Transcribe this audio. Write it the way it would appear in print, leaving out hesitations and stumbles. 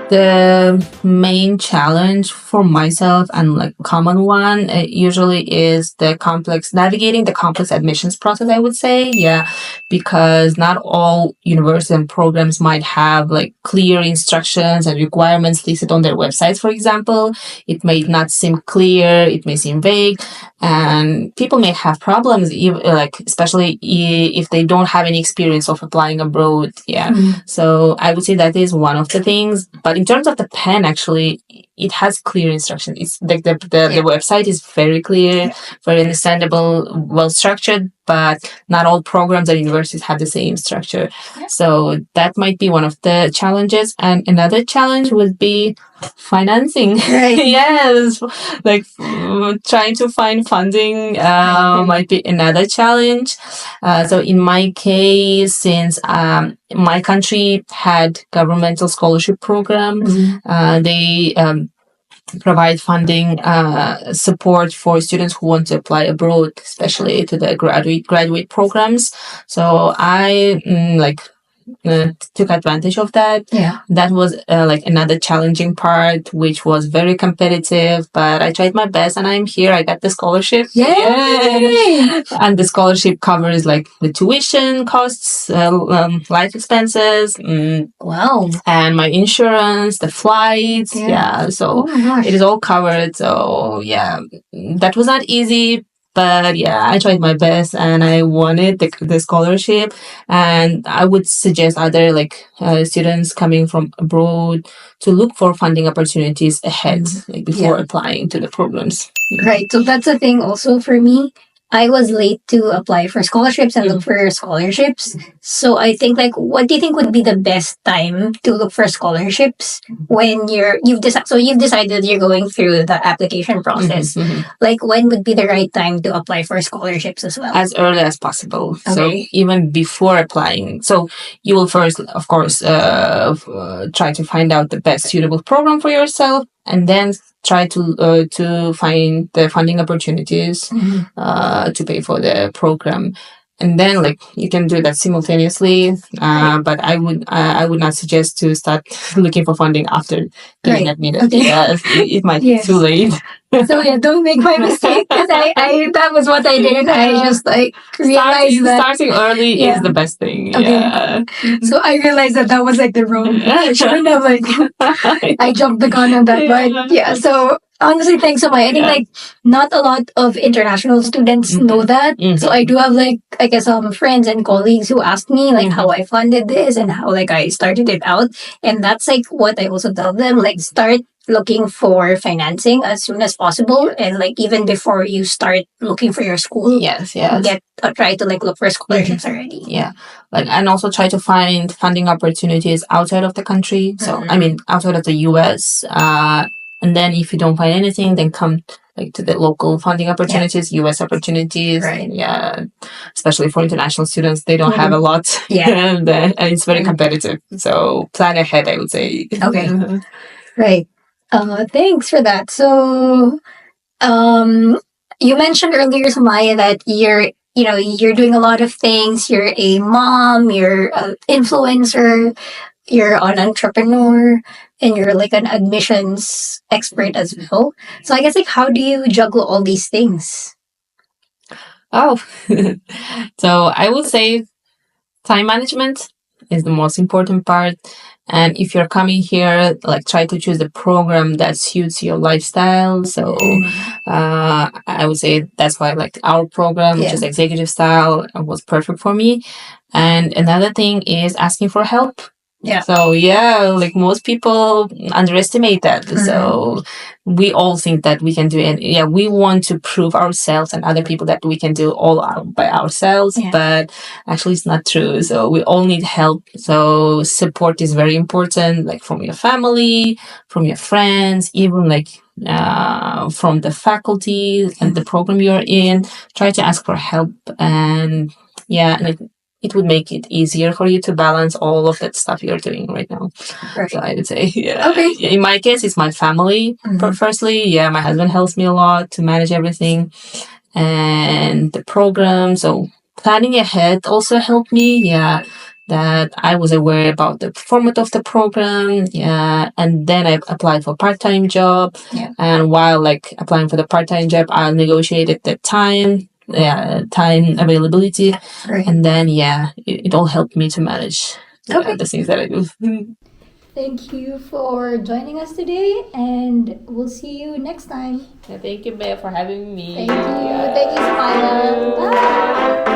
The main challenge for myself and like common one usually is navigating the complex admissions process, I would say. Yeah, because not all universities and programs might have like clear instructions and requirements listed on their websites, for example. It may not seem clear, it may seem vague, and people may have problems, like especially if they don't have any experience of applying abroad. Yeah. So I would say that is one of the things. But in terms of the pen, actually, it has clear instructions. It's like the website is very clear, very understandable, well structured, but not all programs at universities have the same structure. So that might be one of the challenges. And another challenge would be financing. Right. Yes. Like trying to find funding might be another challenge. So in my case, since my country had governmental scholarship program, they provide funding support for students who want to apply abroad, especially to the graduate programs. So I took advantage of that. Yeah. That was like another challenging part, which was very competitive, but I tried my best and I'm here. I got the scholarship. Yay! And the scholarship covers like the tuition costs, life expenses. Wow. And my insurance, the flights. Yeah. So it is all covered. So yeah, that was not easy. But yeah, I tried my best and I wanted the scholarship. And I would suggest other like students coming from abroad to look for funding opportunities ahead, like before applying to the programs. Right. So that's the thing also for me. I was late to apply for scholarships and look for scholarships. So I think like, what do you think would be the best time to look for scholarships when you've decided you're going through the application process? Like when would be the right time to apply for scholarships as well? As early as possible. Okay. So even before applying. So you will first, of course, try to find out the best suitable program for yourself, and then try to find the funding opportunities to pay for the program. And then like you can do that simultaneously, but I would not suggest to start looking for funding after getting admitted. Okay. Yeah, it might be too late. So yeah, don't make my mistake, because I that was what I did. I just like realized that starting early is the best thing. Okay. Yeah. So I realized that was like the wrong. I shouldn't have like I jumped the gun on that, but yeah. So honestly, thanks so much. I think like not a lot of international students know that. So I do have like I guess friends and colleagues who ask me like how I funded this and how like I started it out, and that's like what I also tell them, like start looking for financing as soon as possible, and like even before you start looking for your school. Yes. Try to like look for scholarships already. Yeah, like and also try to find funding opportunities outside of the country. So I mean outside of the US. And then if you don't find anything, then come like to the local funding opportunities, US opportunities. Right. Yeah, especially for international students, they don't have a lot. Yeah. and it's very competitive. So plan ahead, I would say. Okay. Right. Thanks for that. So, you mentioned earlier, Sumaya, that you're doing a lot of things. You're a mom, you're an influencer, you're an entrepreneur, and you're like an admissions expert as well. So I guess like, how do you juggle all these things? Oh, so I would say time management is the most important part. And if you're coming here, like try to choose a program that suits your lifestyle. So I would say that's why like our program, which is executive style, was perfect for me. And another thing is asking for help. Yeah. So like most people underestimate that. So we all think that we can do it. Yeah, we want to prove ourselves and other people that we can do all by ourselves, but actually it's not true. So we all need help. So support is very important, like from your family, from your friends, even like from the faculty and the program you're in. Try to ask for help, and it would make it easier for you to balance all of that stuff you're doing right now. Right. So I would say, Okay. In my case, it's my family. Firstly, my husband helps me a lot to manage everything. and the program. So planning ahead also helped me. Yeah. That I was aware about the format of the program. Yeah. And then I applied for part-time job. Yeah. And while like applying for the part-time job, I negotiated the time availability. Right. And then, it all helped me to manage the things that I do. Thank you for joining us today, and we'll see you next time. Thank you, Bea, for having me. Thank you. Thank you, Sumaya. Bye.